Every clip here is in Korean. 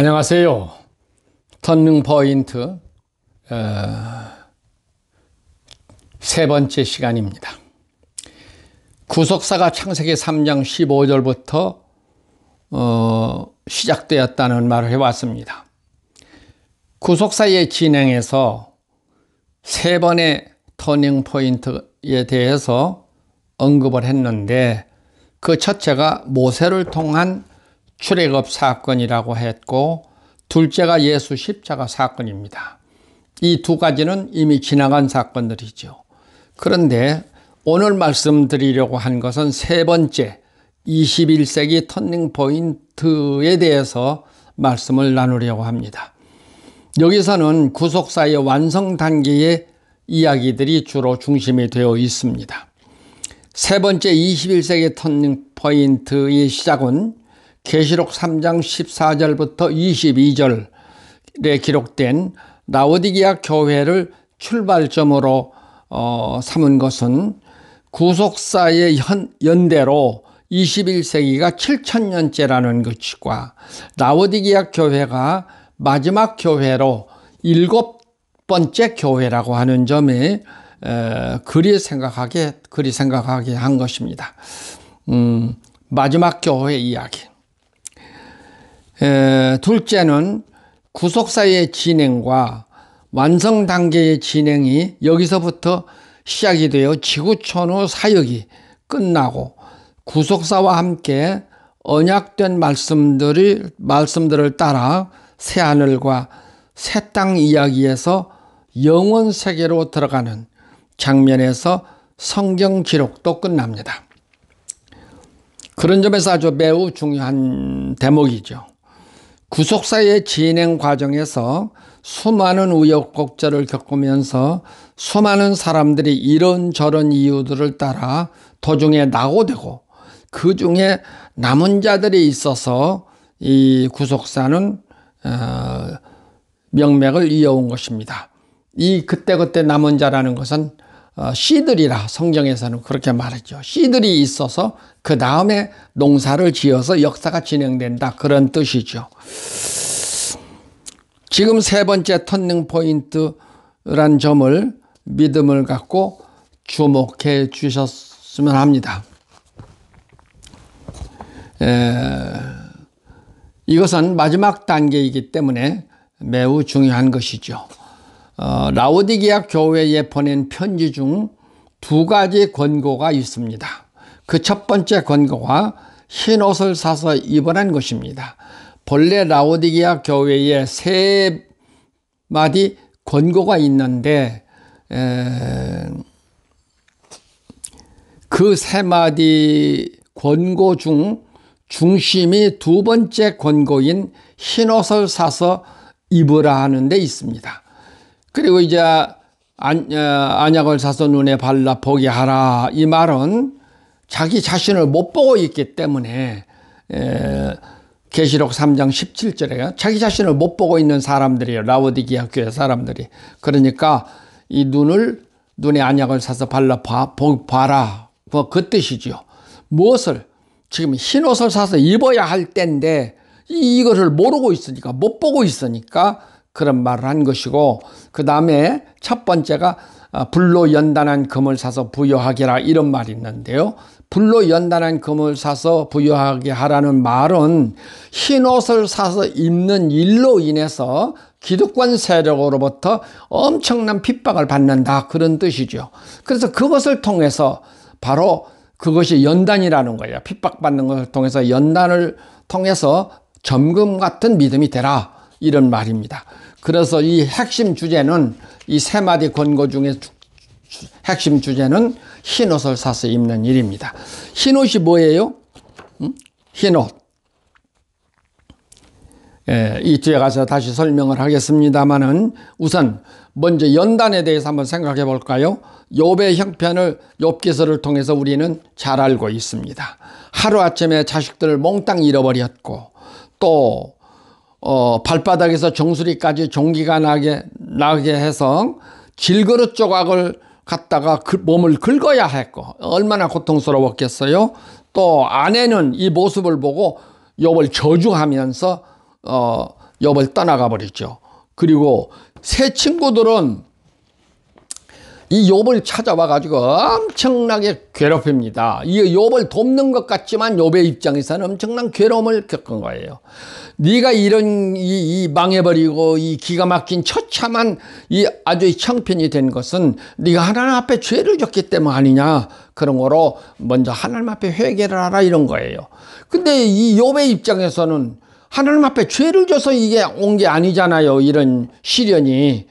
안녕하세요. 터닝포인트 세 번째 시간입니다. 구속사가 창세기 3장 15절부터 시작되었다는 말을 해왔습니다. 구속사의 진행에서 세 번의 터닝포인트에 대해서 언급을 했는데, 그 첫째가 모세를 통한 출애굽 사건이라고 했고, 둘째가 예수 십자가 사건입니다. 이 두 가지는 이미 지나간 사건들이죠. 그런데 오늘 말씀드리려고 한 것은 세 번째 21세기 터닝 포인트에 대해서 말씀을 나누려고 합니다. 여기서는 구속사의 완성 단계의 이야기들이 주로 중심이 되어 있습니다. 세 번째 21세기 터닝 포인트의 시작은 계시록 3장 14절부터 22절에 기록된 라오디게아 교회를 출발점으로 삼은 것은 구속사의 연대로 21세기가 7000년째라는 것과 라오디게아 교회가 마지막 교회로 7번째 교회라고 하는 점에 그리 생각하게 한 것입니다. 마지막 교회 이야기. 둘째는 구속사의 진행과 완성 단계의 진행이 여기서부터 시작이 되어 지구촌의 사역이 끝나고 구속사와 함께 언약된 말씀들을 따라 새하늘과 새 땅 이야기에서 영원 세계로 들어가는 장면에서 성경 기록도 끝납니다. 그런 점에서 아주 매우 중요한 대목이죠. 구속사의 진행 과정에서 수많은 우여곡절을 겪으면서 수많은 사람들이 이런저런 이유들을 따라 도중에 낙오되고, 그 중에 남은 자들이 있어서 이 구속사는 명맥을 이어온 것입니다. 이 그때 남은 자라는 것은 씨들이라 성경에서는 그렇게 말하죠. 씨들이 있어서 그 다음에 농사를 지어서 역사가 진행된다, 그런 뜻이죠. 지금 세 번째 터닝 포인트란 점을 믿음을 갖고 주목해 주셨으면 합니다. 이것은 마지막 단계이기 때문에 매우 중요한 것이죠. 라오디게아 교회에 보낸 편지 중 두 가지 권고가 있습니다. 그 첫 번째 권고가 흰 옷을 사서 입으라는 것입니다. 본래 라오디게아 교회에 세 마디 권고가 있는데, 그 세 마디 권고 중 중심이 두 번째 권고인 흰 옷을 사서 입으라 하는 데 있습니다. 그리고 이제 안약을 사서 눈에 발라 보게 하라, 이 말은 자기 자신을 못 보고 있기 때문에 계시록 3장 17절에 자기 자신을 못 보고 있는 사람들이에요. 라오디게아 교회 사람들이. 그러니까 이 눈에 안약을 사서 발라 봐라, 그 뜻이죠. 무엇을? 지금 흰 옷을 사서 입어야 할 때인데 이것을 모르고 있으니까, 못 보고 있으니까 그런 말을 한 것이고, 그 다음에 첫 번째가 불로 연단한 금을 사서 부여하게라, 이런 말이 있는데요. 불로 연단한 금을 사서 부여하게 하라는 말은 흰 옷을 사서 입는 일로 인해서 기득권 세력으로부터 엄청난 핍박을 받는다, 그런 뜻이죠. 그래서 그것을 통해서 바로 그것이 연단이라는 거예요. 핍박받는 것을 통해서, 연단을 통해서 점금 같은 믿음이 되라, 이런 말입니다. 그래서 이 핵심 주제는, 이 세 마디 권고 중에 핵심 주제는 흰 옷을 사서 입는 일입니다. 흰 옷이 뭐예요? 흰 옷. 이 뒤에 가서 다시 설명을 하겠습니다만은, 우선 먼저 연단에 대해서 한번 생각해 볼까요? 욥의 형편을, 욥기서를 통해서 우리는 잘 알고 있습니다. 하루아침에 자식들을 몽땅 잃어버렸고, 또 발바닥에서 정수리까지 종기가 나게 해서 질그릇 조각을 갖다가 몸을 긁어야 했고, 얼마나 고통스러웠겠어요. 또 아내는 이 모습을 보고 욥을 저주하면서 욥을 떠나가 버리죠. 그리고 세 친구들은 이 욥을 찾아와 가지고 엄청나게 괴롭힙니다. 이 욥을 돕는 것 같지만 욥의 입장에서는 엄청난 괴로움을 겪은 거예요. 네가 이런 이 망해버리고 이 기가 막힌 처참한 이 아주 형편이 된 것은 네가 하나님 앞에 죄를 졌기 때문 아니냐. 그런 거로 먼저 하나님 앞에 회개를 하라 이런 거예요. 근데 이 욥의 입장에서는 하나님 앞에 죄를 져서 이게 온 게 아니잖아요. 이런 시련이.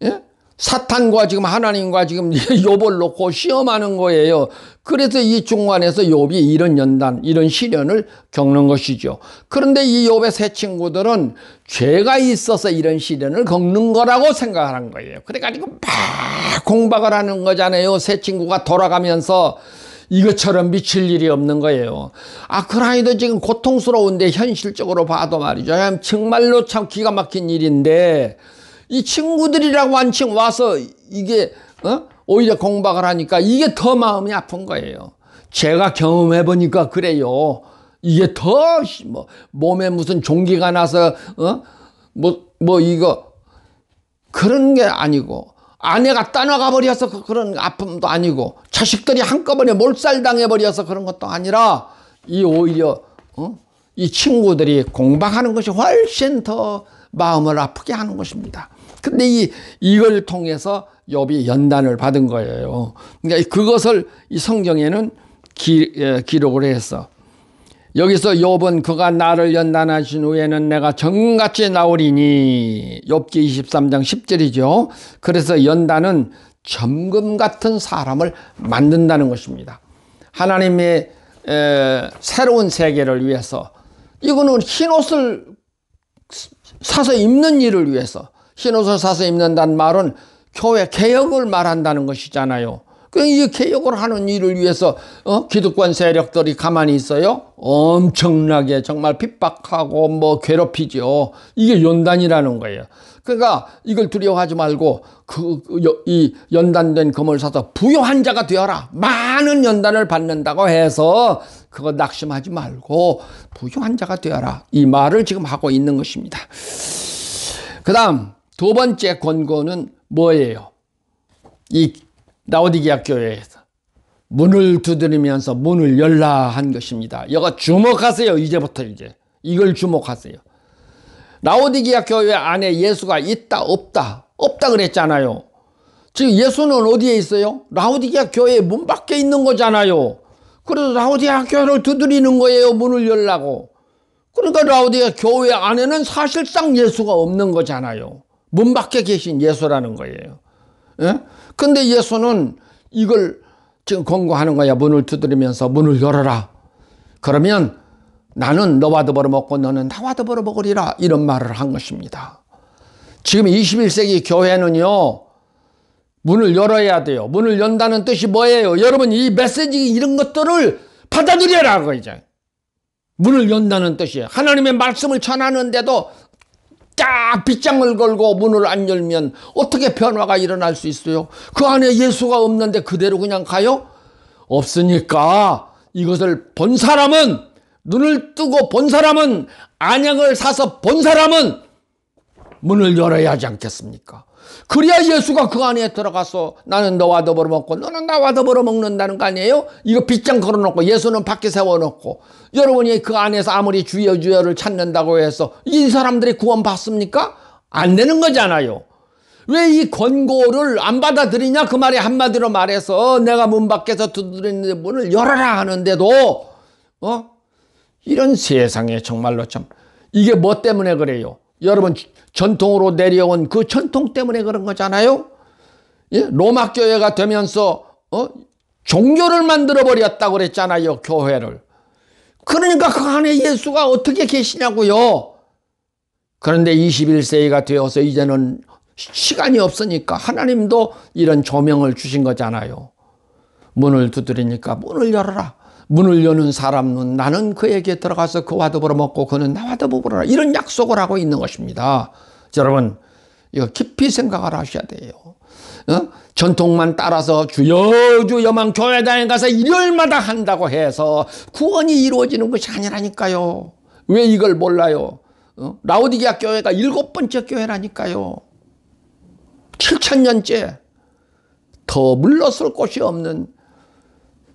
예? 사탄과 지금 하나님과 지금 욥을 놓고 시험하는 거예요. 그래서 이 중간에서 욥이 이런 연단, 이런 시련을 겪는 것이죠. 그런데 이 욥의 세 친구들은 죄가 있어서 이런 시련을 겪는 거라고 생각하는 거예요. 그래가지고 막 공박을 하는 거잖아요. 세 친구가 돌아가면서 이것처럼 미칠 일이 없는 거예요. 아, 그라이도 지금 고통스러운데 현실적으로 봐도 말이죠. 정말로 참 기가 막힌 일인데 이 친구들이라고 한층 와서 이게 오히려 공박을 하니까 이게 더 마음이 아픈 거예요. 제가 경험해 보니까 그래요. 이게 더 몸에 무슨 종기가 나서 이거 그런 게 아니고 아내가 떠나가 버려서 그런 아픔도 아니고 자식들이 한꺼번에 몰살당해 버려서 그런 것도 아니라 이 오히려 이 친구들이 공박하는 것이 훨씬 더 마음을 아프게 하는 것입니다. 근데 이걸 통해서 욥이 연단을 받은 거예요. 그러니까 그것을 이 성경에는 기록을 해서 여기서 욥은 그가 나를 연단하신 후에는 내가 정같이 나오리니 욥기 23장 10절이죠. 그래서 연단은 점금 같은 사람을 만든다는 것입니다. 하나님의 새로운 세계를 위해서 이거는 흰옷을 사서 입는 일을 위해서 흰옷을 사서 입는다는 말은 교회 개혁을 말한다는 것이잖아요. 이 개혁을 하는 일을 위해서 기득권 세력들이 가만히 있어요? 엄청나게 정말 핍박하고 괴롭히죠. 이게 연단이라는 거예요. 그러니까 이걸 두려워하지 말고 이 연단된 금을 사서 부유한 자가 되어라. 많은 연단을 받는다고 해서 그거 낙심하지 말고 부유한 자가 되어라. 이 말을 지금 하고 있는 것입니다. 그 다음 두 번째 권고는 뭐예요? 이 라오디게아 교회에서 문을 두드리면서 문을 열라 한 것입니다. 이거 주목하세요. 이제부터 이걸 주목하세요. 라오디게아 교회 안에 예수가 있다 없다 그랬잖아요. 지금 예수는 어디에 있어요? 라오디게아 교회 문 밖에 있는 거잖아요. 그래서 라오디게아 교회를 두드리는 거예요. 문을 열라고. 그러니까 라오디게아 교회 안에는 사실상 예수가 없는 거잖아요. 문 밖에 계신 예수라는 거예요. 예? 근데 예수는 이걸 지금 권고하는 거야. 문을 두드리면서 문을 열어라. 그러면 나는 너와 더불어 먹고 너는 나와 더불어 먹으리라. 이런 말을 한 것입니다. 지금 21세기 교회는요. 문을 열어야 돼요. 문을 연다는 뜻이 뭐예요? 여러분 이 메시지 이런 것들을 받아들여라. 이제 문을 연다는 뜻이에요. 하나님의 말씀을 전하는데도 딱 빗장을 걸고 문을 안 열면 어떻게 변화가 일어날 수 있어요? 그 안에 예수가 없는데 그대로 그냥 가요? 없으니까 이것을 본 사람은 눈을 뜨고 본 사람은 안약을 사서 본 사람은 문을 열어야 하지 않겠습니까? 그래야 예수가 그 안에 들어가서 나는 너와 더불어 먹고 너는 나와 더불어 먹는다는 거 아니에요? 이거 빗장 걸어놓고 예수는 밖에 세워놓고 여러분이 그 안에서 아무리 주여 주여를 찾는다고 해서 이 사람들이 구원 받습니까? 안 되는 거잖아요. 왜 이 권고를 안 받아들이냐? 그 말이 한마디로 말해서 내가 문 밖에서 두드리는데 문을 열어라 하는데도 이런 세상에 정말로 참 이게 뭐 때문에 그래요? 여러분 전통으로 내려온 그 전통 때문에 그런 거잖아요. 예? 로마 교회가 되면서 종교를 만들어 버렸다고 그랬잖아요. 교회를. 그러니까 그 안에 예수가 어떻게 계시냐고요. 그런데 21세기가 되어서 이제는 시간이 없으니까 하나님도 이런 조명을 주신 거잖아요. 문을 두드리니까 문을 열어라. 문을 여는 사람은 나는 그에게 들어가서 그와 더불어 먹고 그는 나와 더불어라. 이런 약속을 하고 있는 것입니다. 여러분 이거 깊이 생각을 하셔야 돼요. 전통만 따라서 주여 주여만 교회당에 가서 일요일마다 한다고 해서 구원이 이루어지는 것이 아니라니까요. 왜 이걸 몰라요? 라오디게아 교회가 7번째 교회라니까요. 7000년째 더 물러설 곳이 없는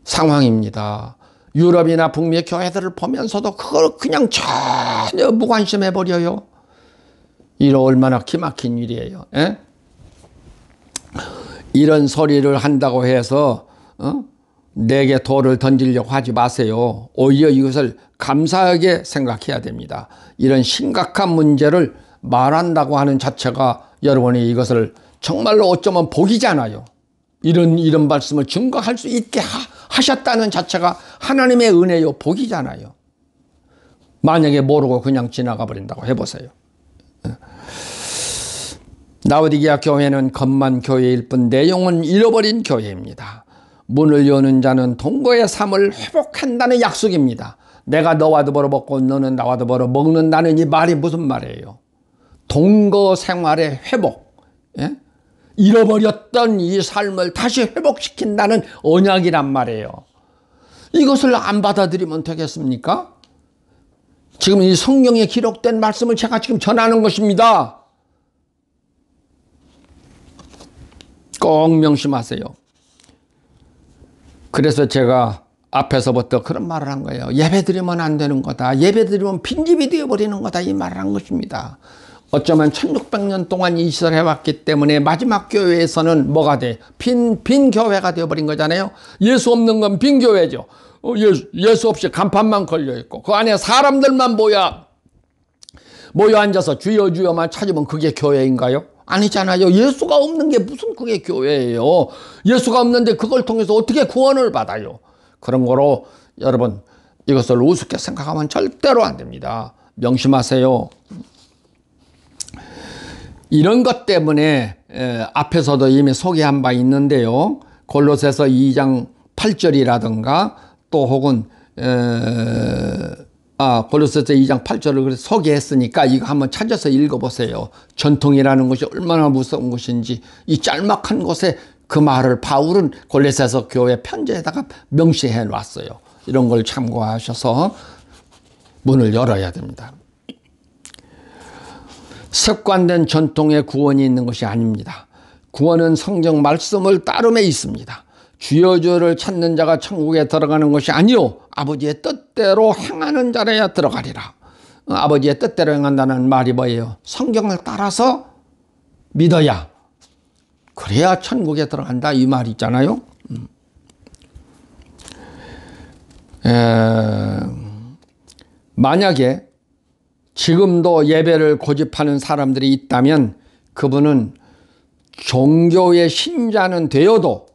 상황입니다. 유럽이나 북미의 교회들을 보면서도 그걸 그냥 전혀 무관심해버려요. 이런 얼마나 기막힌 일이에요. 에? 이런 소리를 한다고 해서 내게 돌을 던지려고 하지 마세요. 오히려 이것을 감사하게 생각해야 됩니다. 이런 심각한 문제를 말한다고 하는 자체가 여러분이 이것을 정말로 어쩌면 복이잖아요. 이런 말씀을 증거할 수 있게 하셨다는 자체가 하나님의 은혜요, 복이잖아요. 만약에 모르고 그냥 지나가 버린다고 해보세요. 라오디게아 교회는 겉만 교회일 뿐 내용은 잃어버린 교회입니다. 문을 여는 자는 동거의 삶을 회복한다는 약속입니다. 내가 너와 더불어 먹고 너는 나와 더불어 먹는다는 이 말이 무슨 말이에요? 동거 생활의 회복, 예? 잃어버렸던 이 삶을 다시 회복시킨다는 언약이란 말이에요. 이것을 안 받아들이면 되겠습니까? 지금 이 성경에 기록된 말씀을 제가 지금 전하는 것입니다. 꼭 명심하세요. 그래서 제가 앞에서부터 그런 말을 한 거예요. 예배드리면 안 되는 거다. 예배드리면 빈집이 되어버리는 거다. 이 말을 한 것입니다. 어쩌면 1600년 동안 이시를 해왔기 때문에 마지막 교회에서는 뭐가 돼? 빈 교회가 되어버린 거잖아요. 예수 없는 건 빈 교회죠. 예수 없이 간판만 걸려있고 그 안에 사람들만 모여 앉아서 주여 주여만 찾으면 그게 교회인가요? 아니잖아요. 예수가 없는 게 무슨 그게 교회예요. 예수가 없는데 그걸 통해서 어떻게 구원을 받아요. 그런 거로 여러분 이것을 우습게 생각하면 절대로 안 됩니다. 명심하세요. 이런 것 때문에 앞에서도 이미 소개한 바 있는데요. 골로새서 2장 8절이라든가 또 혹은 골로새서 2장 8절을 소개했으니까 이거 한번 찾아서 읽어보세요. 전통이라는 것이 얼마나 무서운 것인지 이 짤막한 곳에 그 말을 바울은 골로새서 교회 편지에다가 명시해 놨어요. 이런 걸 참고하셔서 문을 열어야 됩니다. 습관된 전통에 구원이 있는 것이 아닙니다. 구원은 성경 말씀을 따름에 있습니다. 주여 주여를 찾는 자가 천국에 들어가는 것이 아니요 아버지의 뜻대로 행하는 자라야 들어가리라. 아버지의 뜻대로 행한다는 말이 뭐예요? 성경을 따라서 믿어야 그래야 천국에 들어간다 이 말이 있잖아요. 만약에 지금도 예배를 고집하는 사람들이 있다면 그분은 종교의 신자는 되어도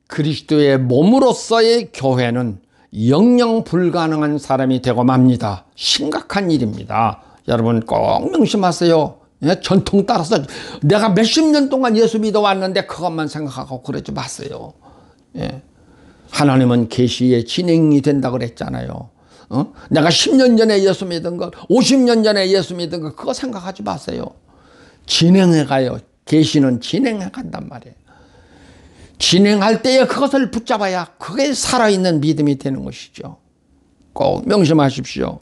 그리스도의 몸으로서의 교회는 영영 불가능한 사람이 되고 맙니다. 심각한 일입니다. 여러분 꼭 명심하세요. 예? 전통 따라서 내가 몇십 년 동안 예수 믿어왔는데 그것만 생각하고 그러지 마세요. 예. 하나님은 계시의 진행이 된다고 그랬잖아요. 내가 10년 전에 예수 믿은 것, 50년 전에 예수 믿은 것 그거 생각하지 마세요. 진행해 가요. 계시는 진행해 간단 말이에요. 진행할 때에 그것을 붙잡아야 그게 살아있는 믿음이 되는 것이죠. 꼭 명심하십시오.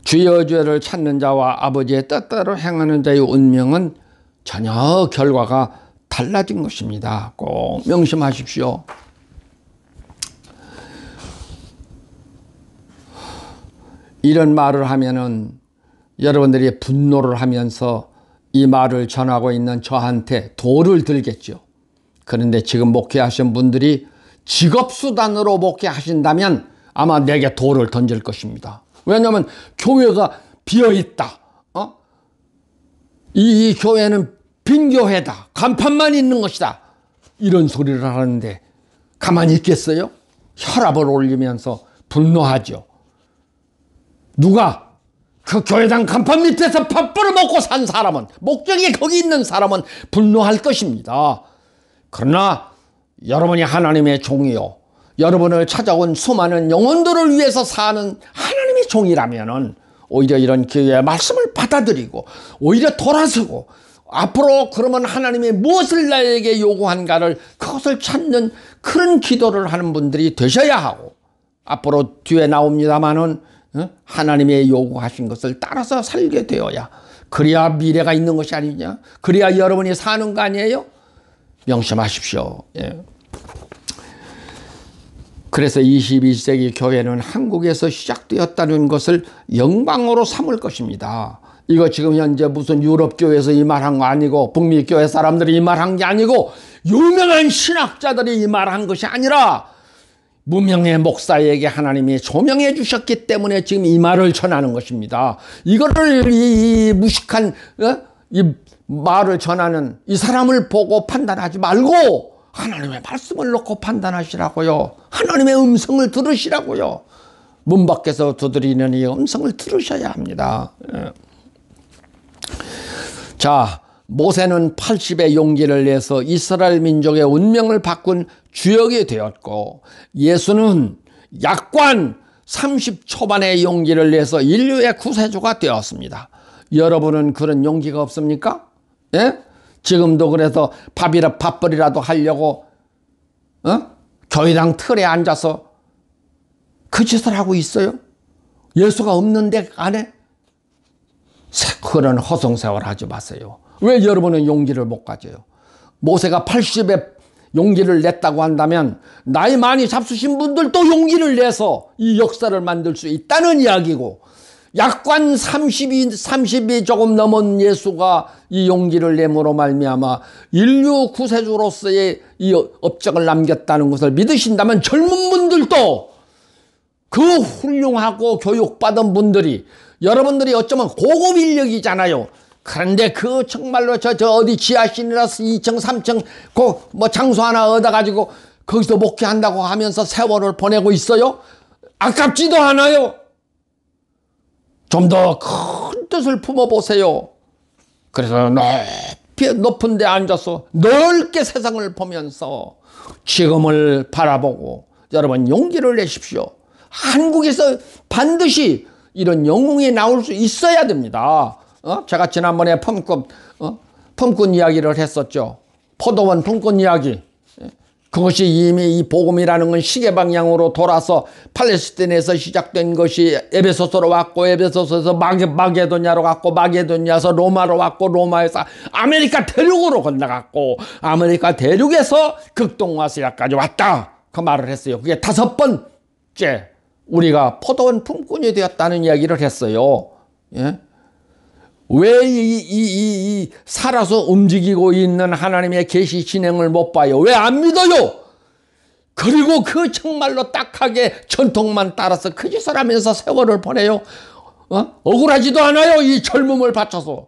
주여 주여를 찾는 자와 아버지의 뜻대로 행하는 자의 운명은 전혀 결과가 달라진 것입니다. 꼭 명심하십시오. 이런 말을 하면은 여러분들이 분노를 하면서 이 말을 전하고 있는 저한테 돌을 들겠죠. 그런데 지금 목회하신 분들이 직업수단으로 목회하신다면 아마 내게 돌을 던질 것입니다. 왜냐하면 교회가 비어있다. 이 교회는 빈 교회다. 간판만 있는 것이다. 이런 소리를 하는데 가만히 있겠어요? 혈압을 올리면서 분노하죠. 누가? 그 교회당 간판 밑에서 밥 벌어먹고 산 사람은, 목적이 거기 있는 사람은 분노할 것입니다. 그러나 여러분이 하나님의 종이요, 여러분을 찾아온 수많은 영혼들을 위해서 사는 하나님의 종이라면은 오히려 이런 교회의 말씀을 받아들이고 오히려 돌아서고 앞으로 그러면 하나님이 무엇을 나에게 요구한가를 그것을 찾는 그런 기도를 하는 분들이 되셔야 하고, 앞으로 뒤에 나옵니다마는 하나님의 요구하신 것을 따라서 살게 되어야, 그래야 미래가 있는 것이 아니냐, 그래야 여러분이 사는 거 아니에요? 명심하십시오. 예. 그래서 21세기 교회는 한국에서 시작되었다는 것을 영광으로 삼을 것입니다. 이거 지금 현재 무슨 유럽 교회에서 이 말한 거 아니고, 북미 교회 사람들이 이 말한 게 아니고, 유명한 신학자들이 이 말한 것이 아니라 무명의 목사에게 하나님이 조명해 주셨기 때문에 지금 이 말을 전하는 것입니다. 이거를 이 무식한 이 말을 전하는 이 사람을 보고 판단하지 말고 하나님의 말씀을 놓고 판단하시라고요. 하나님의 음성을 들으시라고요. 문 밖에서 두드리는 이 음성을 들으셔야 합니다. 자, 모세는 80의 용기를 내서 이스라엘 민족의 운명을 바꾼 주역이 되었고, 예수는 약관 30 초반의 용기를 내서 인류의 구세주가 되었습니다. 여러분은 그런 용기가 없습니까? 예? 지금도 그래서 밥벌이라도 하려고 교회당 틀에 앉아서 그 짓을 하고 있어요? 예수가 없는데 안에? 그런 허송세월 하지 마세요. 왜 여러분은 용기를 못 가져요? 모세가 80에 용기를 냈다고 한다면 나이 많이 잡수신 분들도 용기를 내서 이 역사를 만들 수 있다는 이야기고, 약관 30이 조금 넘은 예수가 이 용기를 내므로 말미암아 인류 구세주로서의 이 업적을 남겼다는 것을 믿으신다면 젊은 분들도, 그 훌륭하고 교육받은 분들이, 여러분들이 어쩌면 고급 인력이잖아요. 그런데 그 정말로 저 어디 지하실이라서 2층 3층 뭐 장소 하나 얻어가지고 거기서 목회한다고 하면서 세월을 보내고 있어요? 아깝지도 않아요. 좀 더 큰 뜻을 품어보세요. 그래서 높은 데 앉아서 넓게 세상을 보면서 지금을 바라보고 여러분 용기를 내십시오. 한국에서 반드시 이런 영웅이 나올 수 있어야 됩니다. 제가 지난번에 펌꾼 이야기를 했었죠. 포도원 펌꾼 이야기. 그것이 이미 이 복음이라는 건 시계 방향으로 돌아서 팔레스틴에서 시작된 것이 에베소서로 왔고, 에베소서에서 마게도냐로 갔고, 마게도냐에서 로마로 왔고, 로마에서 아메리카 대륙으로 건너갔고, 아메리카 대륙에서 극동아시아까지 왔다. 그 말을 했어요. 그게 5번째 우리가 포도원 품꾼이 되었다는 이야기를 했어요. 예? 왜 살아서 움직이고 있는 하나님의 계시 진행을 못 봐요? 왜 안 믿어요? 그리고 그 정말로 딱하게 전통만 따라서 그 짓을 하면서 세월을 보내요. 억울하지도 않아요. 이 젊음을 바쳐서.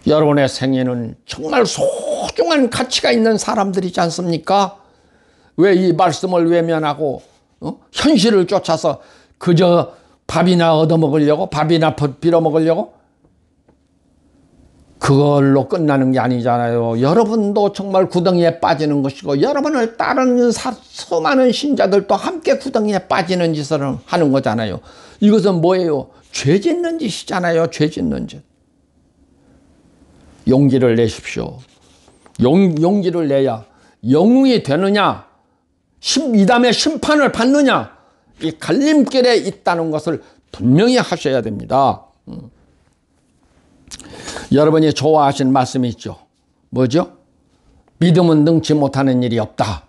여러분의 생애는 정말 소중한 가치가 있는 사람들이지 않습니까? 왜 이 말씀을 외면하고 현실을 쫓아서 그저 밥이나 얻어먹으려고, 밥이나 빌어먹으려고? 그걸로 끝나는 게 아니잖아요. 여러분도 정말 구덩이에 빠지는 것이고, 여러분을 따르는 수많은 신자들도 함께 구덩이에 빠지는 짓을 하는 거잖아요. 이것은 뭐예요? 죄 짓는 짓이잖아요. 죄 짓는 짓. 용기를 내십시오. 용기를 내야 영웅이 되느냐, 이 다음에 심판을 받느냐, 이 갈림길에 있다는 것을 분명히 하셔야 됩니다. 여러분이 좋아하시는 말씀이 있죠. 뭐죠? 믿음은 능치 못하는 일이 없다.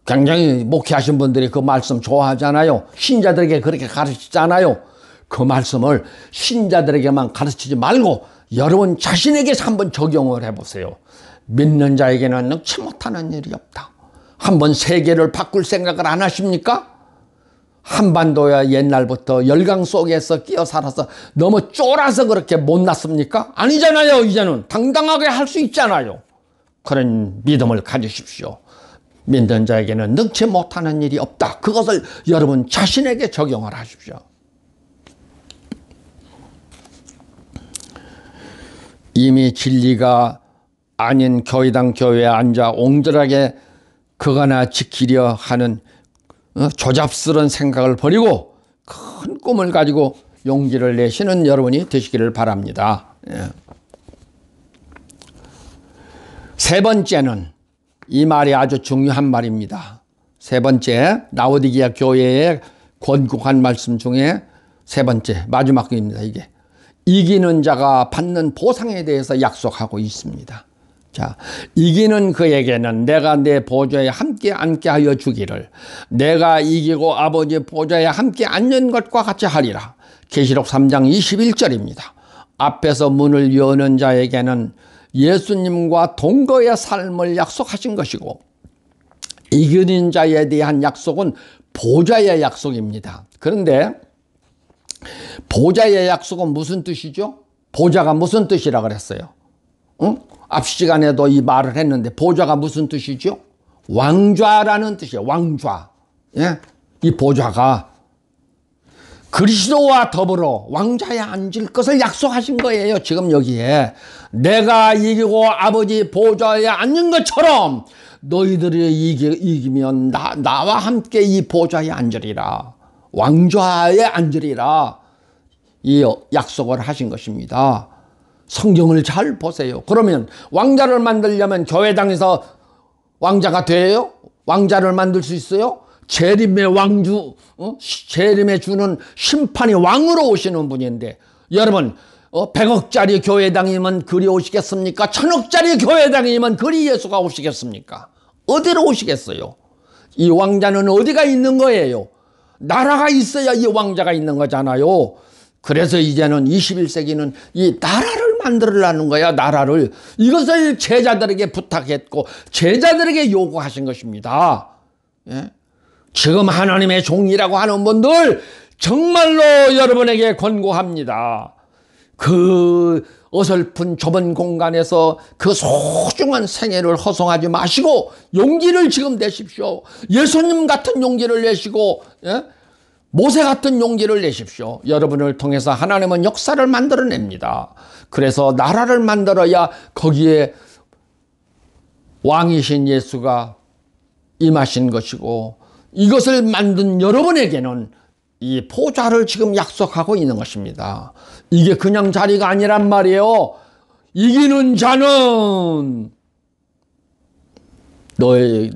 굉장히 목회하신 분들이 그 말씀 좋아하잖아요. 신자들에게 그렇게 가르치잖아요. 그 말씀을 신자들에게만 가르치지 말고 여러분 자신에게 한번 적용을 해보세요. 믿는 자에게는 능치 못하는 일이 없다. 한번 세계를 바꿀 생각을 안 하십니까? 한반도야 옛날부터 열강 속에서 끼어 살아서 너무 쫄아서 그렇게 못났습니까? 아니잖아요. 이제는 당당하게 할 수 있잖아요. 그런 믿음을 가지십시오. 믿는 자에게는 능치 못하는 일이 없다. 그것을 여러분 자신에게 적용을 하십시오. 이미 진리가 아닌 교회당 교회에 앉아 옹졸하게 그거나 지키려 하는 조잡스러운 생각을 버리고 큰 꿈을 가지고 용기를 내시는 여러분이 되시기를 바랍니다. 예. 세 번째는 이 말이 아주 중요한 말입니다. 세 번째, 라오디게아 교회의 권고한 말씀 중에 세 번째, 마지막입니다. 이게 이기는 자가 받는 보상에 대해서 약속하고 있습니다. 자, 이기는 그에게는 내가 내 보좌에 함께 앉게 하여 주기를, 내가 이기고 아버지 보좌에 함께 앉는 것과 같이 하리라. 계시록 3장 21절입니다. 앞에서 문을 여는 자에게는 예수님과 동거의 삶을 약속하신 것이고, 이기는 자에 대한 약속은 보좌의 약속입니다. 그런데 보좌의 약속은 무슨 뜻이죠? 보좌가 무슨 뜻이라 그랬어요? 응? 앞 시간에도 이 말을 했는데 보좌가 무슨 뜻이죠? 왕좌라는 뜻이에요. 왕좌. 예? 이 보좌가 그리스도와 더불어 왕좌에 앉을 것을 약속하신 거예요. 지금 여기에 내가 이기고 아버지 보좌에 앉는 것처럼 너희들이 이기면 나와 함께 이 보좌에 앉으리라. 왕좌에 앉으리라. 이 약속을 하신 것입니다. 성경을 잘 보세요. 그러면 왕자를 만들려면 교회당에서 왕자가 돼요? 왕자를 만들 수 있어요? 재림의 왕주, 재림에 주는 심판이 왕으로 오시는 분인데, 여러분 100억짜리 교회당이면 그리 오시겠습니까? 1000억짜리 교회당이면 그리 예수가 오시겠습니까? 어디로 오시겠어요? 이 왕자는 어디가 있는 거예요? 나라가 있어야 이 왕자가 있는 거잖아요. 그래서 이제는 21세기는 이 나라를 만들으려는 거야. 나라를. 이것을 제자들에게 부탁했고 제자들에게 요구하신 것입니다. 예? 지금 하나님의 종이라고 하는 분들 정말로 여러분에게 권고합니다. 그 어설픈 좁은 공간에서 그 소중한 생애를 허송하지 마시고 용기를 지금 내십시오. 예수님 같은 용기를 내시고, 예? 모세 같은 용기를 내십시오. 여러분을 통해서 하나님은 역사를 만들어냅니다. 그래서 나라를 만들어야 거기에 왕이신 예수가 임하신 것이고, 이것을 만든 여러분에게는 이 보좌를 지금 약속하고 있는 것입니다. 이게 그냥 자리가 아니란 말이에요. 이기는 자는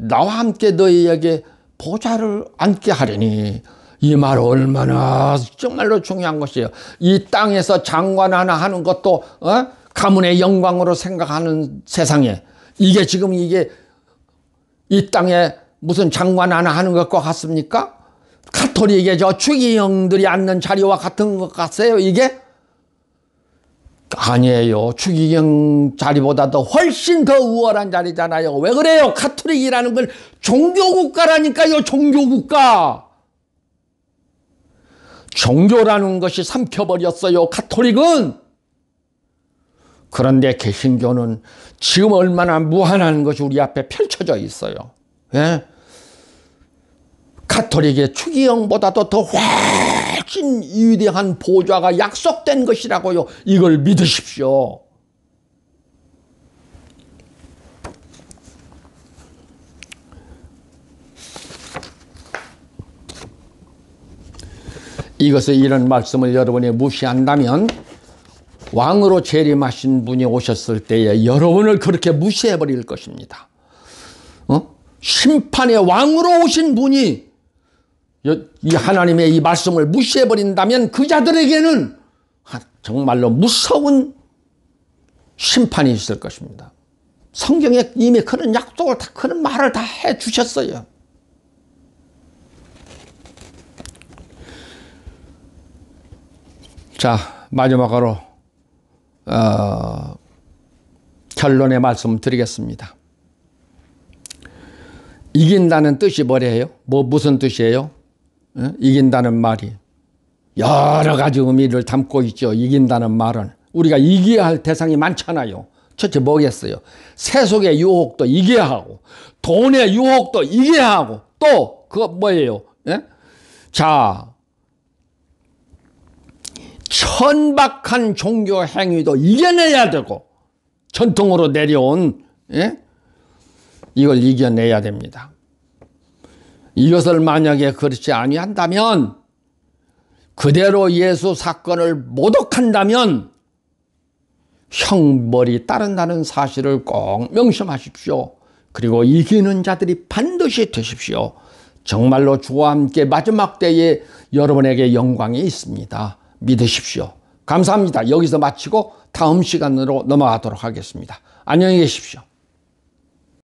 나와 함께 너희에게 보좌를 앉게 하리니. 이 말 얼마나 정말로 중요한 것이에요. 이 땅에서 장관 하나 하는 것도 가문의 영광으로 생각하는 세상에 이게 지금 이게 이 땅에 무슨 장관 하나 하는 것과 같습니까? 가톨릭의 저 추기경들이 앉는 자리와 같은 것 같아요, 이게? 아니에요. 추기경 자리보다도 훨씬 더 우월한 자리잖아요. 왜 그래요? 가톨릭이라는 건 종교국가라니까요, 종교국가. 종교라는 것이 삼켜버렸어요, 가톨릭은. 그런데 개신교는 지금 얼마나 무한한 것이 우리 앞에 펼쳐져 있어요. 예? 가톨릭의 추기경보다도 더 훨씬 위대한 보좌가 약속된 것이라고요. 이걸 믿으십시오. 이것을 이런 말씀을 여러분이 무시한다면 왕으로 재림하신 분이 오셨을 때에 여러분을 그렇게 무시해버릴 것입니다. 심판의 왕으로 오신 분이 이 하나님의 이 말씀을 무시해버린다면 그 자들에게는 정말로 무서운 심판이 있을 것입니다. 성경에 이미 그런 약속을 다, 그런 말을 다 해주셨어요. 자, 마지막으로 결론의 말씀 드리겠습니다. 이긴다는 뜻이 뭐래요? 무슨 뜻이에요? 이긴다는 말이 여러 가지 의미를 담고 있죠. 이긴다는 말은 우리가 이겨야 할 대상이 많잖아요. 첫째 뭐겠어요? 세속의 유혹도 이겨야 하고, 돈의 유혹도 이겨야 하고, 또 그거 뭐예요? 예? 자, 천박한 종교 행위도 이겨내야 되고, 전통으로 내려온, 예? 이걸 이겨내야 됩니다. 이것을 만약에 그렇지 아니한다면, 그대로 예수 사건을 모독한다면 형벌이 따른다는 사실을 꼭 명심하십시오. 그리고 이기는 자들이 반드시 되십시오. 정말로 주와 함께 마지막 때에 여러분에게 영광이 있습니다. 믿으십시오. 감사합니다. 여기서 마치고 다음 시간으로 넘어가도록 하겠습니다. 안녕히 계십시오.